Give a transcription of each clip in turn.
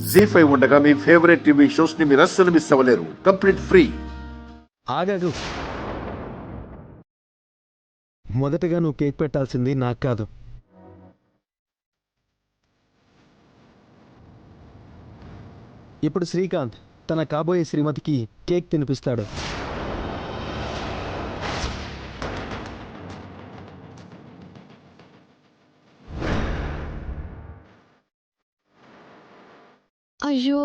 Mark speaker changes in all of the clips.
Speaker 1: జీ5 ఉండగా మీ favourite TV shows ని మీరు అస్సలు మిస్ అవ్వలేరు. Complete free.
Speaker 2: ఆగాగు. మొదటగా నువ్వు కేక్ పెట్టాల్సింది నాకు కాదు. ఇప్పుడు శ్రీకాంత్ తన కాబోయే శ్రీమతికి కేక్ తినిపిస్తాడు.
Speaker 3: అయ్యో,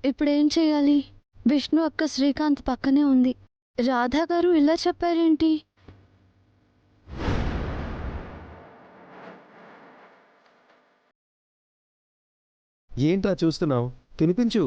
Speaker 3: ఇప్పుడేం చేయాలి? విష్ణు అక్క శ్రీకాంత్ పక్కనే ఉంది. రాధా గారు ఇలా చెప్పారేంటి?
Speaker 2: ఏంట్రా చూస్తున్నావు? తినిపించు.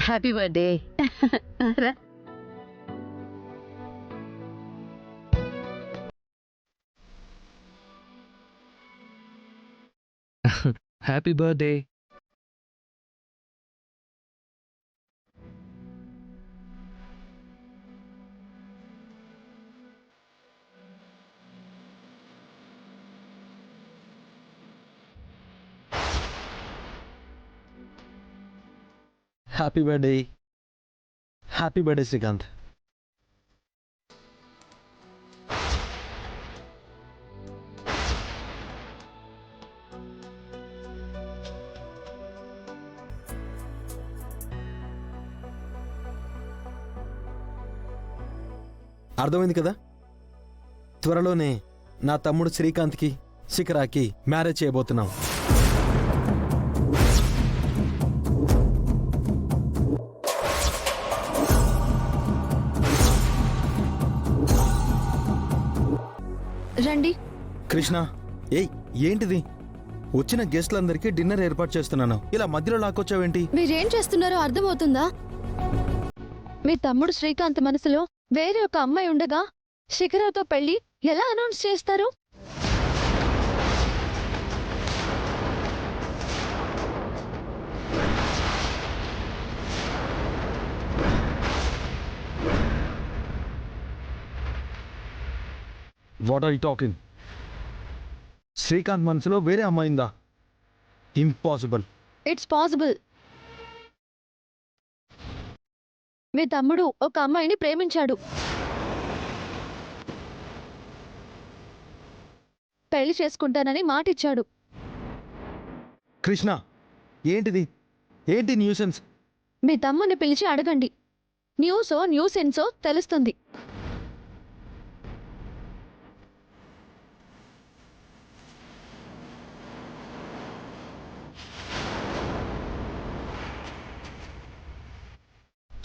Speaker 4: Happy birthday.
Speaker 5: Happy birthday.
Speaker 2: Happy birthday. Happy birthday Srikanth. అర్థమైంది కదా? త్వరలోనే నా తమ్ముడు శ్రీకాంత్కి శిఖరాకి మ్యారేజ్ చేయబోతున్నాం.
Speaker 3: రండి.
Speaker 2: కృష్ణ, ఏయ్ ఏంటిది? వచ్చిన గెస్ట్లందరికీ డిన్నర్ ఏర్పాటు చేస్తున్నాను. ఇలా మధ్యలో లాక్కొచ్చావేంటి?
Speaker 3: మీరేం చేస్తున్నారో అర్థమవుతుందా? మీ తమ్ముడు శ్రీకాంత్ మనసులో వేరే ఒక అమ్మాయి ఉండగా శిఖరాతో పెళ్లి ఎలా అనౌన్స్ చేస్తారు?
Speaker 2: What are you talking? Srikanth మనసులో వేరే అమ్మాయిందా? ఇంపాసిబుల్.
Speaker 3: It's possible. మీ తమ్ముడు ఒక అమ్మాయిని ప్రేమించాడు. పెళ్లి చేసుకుంటానని మాటిచ్చాడు.
Speaker 2: కృష్ణ, ఏంటిది? ఏంటి న్యూసెన్స్?
Speaker 3: మీ తమ్ముని పిలిచి అడగండి. న్యూసో న్యూసెన్సో తెలుస్తుంది.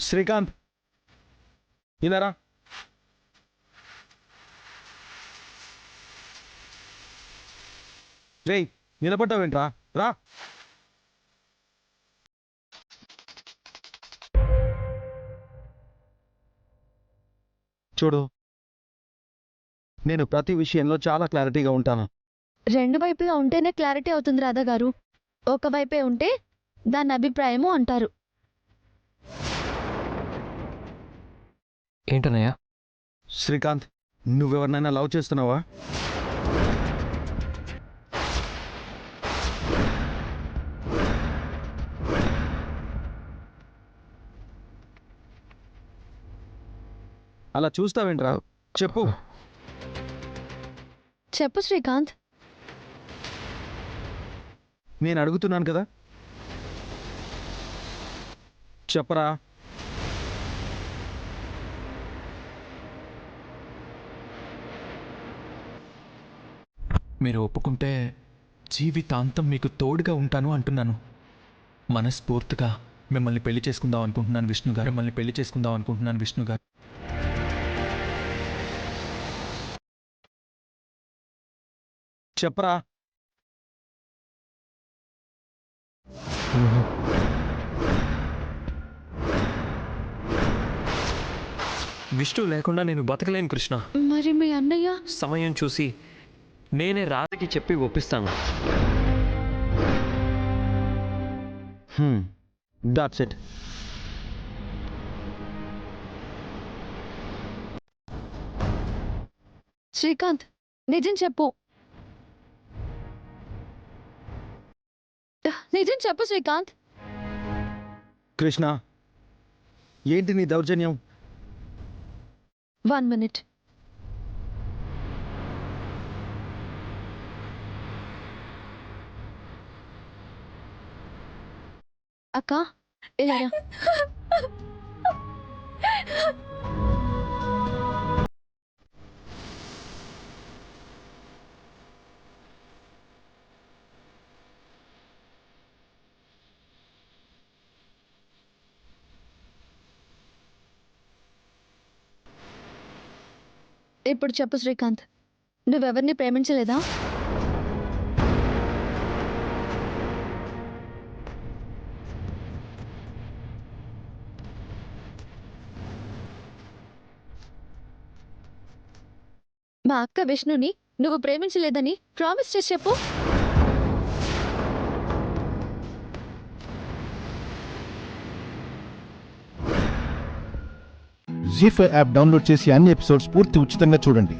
Speaker 2: శ్రీకాంత్, ఇలారా. రేయ్, నిలబడ్డావేంట్రా? రా. చూడు, నేను ప్రతి విషయంలో చాలా క్లారిటీగా ఉంటాను.
Speaker 3: రెండు వైపులా ఉంటేనే క్లారిటీ అవుతుంది రాధా గారు. ఒకవైపే ఉంటే దాని అభిప్రాయము అంటారు.
Speaker 5: ఏంటన్నయ్య?
Speaker 2: శ్రీకాంత్, నువ్వెవరినైనా లవ్ చేస్తున్నావా? అలా చూస్తావేంట్రా? చెప్పు.
Speaker 3: చెప్పు శ్రీకాంత్.
Speaker 2: నేను అడుగుతున్నాను కదా, చెప్పరా.
Speaker 5: మీరు ఒప్పుకుంటే జీవితాంతం మీకు తోడుగా ఉంటాను అంటున్నాను. మనస్ఫూర్తిగా మిమ్మల్ని పెళ్లి చేసుకుందాం అనుకుంటున్నాను విష్ణు గారు. మిమ్మల్ని పెళ్లి చేసుకుందాం అనుకుంటున్నాను విష్ణు గారు.
Speaker 2: చెప్పరా.
Speaker 6: విష్ణు లేకుండా నేను బతకలేను కృష్ణ.
Speaker 3: మరి మీ అన్నయ్య?
Speaker 6: సమయం చూసి నేనే రాధకి చెప్పి ఒప్పిస్తాను.
Speaker 2: That's it.
Speaker 3: శ్రీకాంత్, నిజం చెప్పు. నిజం చెప్పు శ్రీకాంత్.
Speaker 2: కృష్ణ, ఏంటి నీ దౌర్జన్యం?
Speaker 3: 1 minute. అక్క, ఇలా రా. ఇప్పుడు చెప్పు శ్రీకాంత్, నువ్వెవరిని ప్రేమించలేదా? మా అక్క విష్ణుని నువ్వు ప్రేమించలేదని ప్రామిస్ చేసి చెప్పు.
Speaker 7: జీ5 యాప్ డౌన్లోడ్ చేసి అన్ని ఎపిసోడ్స్ పూర్తి ఉచితంగా చూడండి.